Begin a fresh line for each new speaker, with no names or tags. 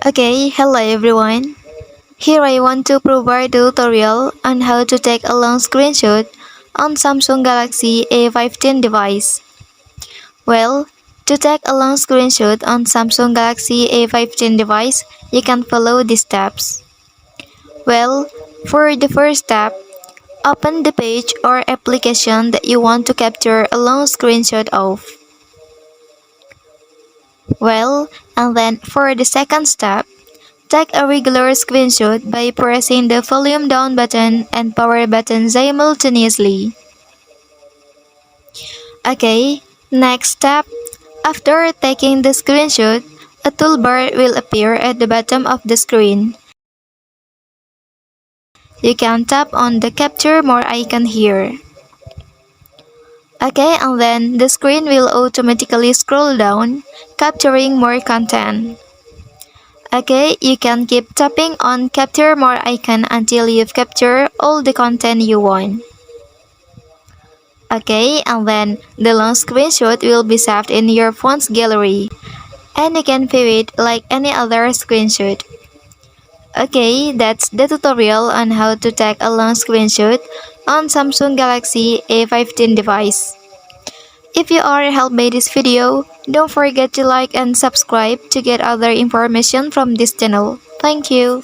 Okay, hello everyone. Here I want to provide a tutorial on how to take a long screenshot on Samsung Galaxy A15 device. Well, to take a long screenshot on Samsung Galaxy A15 device, you can follow these steps. Well, for the first step, open the page or application that you want to capture a long screenshot of. Well, and then for the second step, take a regular screenshot by pressing the volume down button and power button simultaneously. Okay, next step. After taking the screenshot, a toolbar will appear at the bottom of the screen. You can tap on the Capture More icon here. Okay, and then the screen will automatically scroll down, capturing more content. Okay, you can keep tapping on Capture More icon until you've captured all the content you want. Okay, and then the long screenshot will be saved in your phone's gallery, and you can view it like any other screenshot. Okay, that's the tutorial on how to take a long screenshot on Samsung Galaxy A15 device. If you are helped by this video, don't forget to like and subscribe to get other information from this channel. Thank you.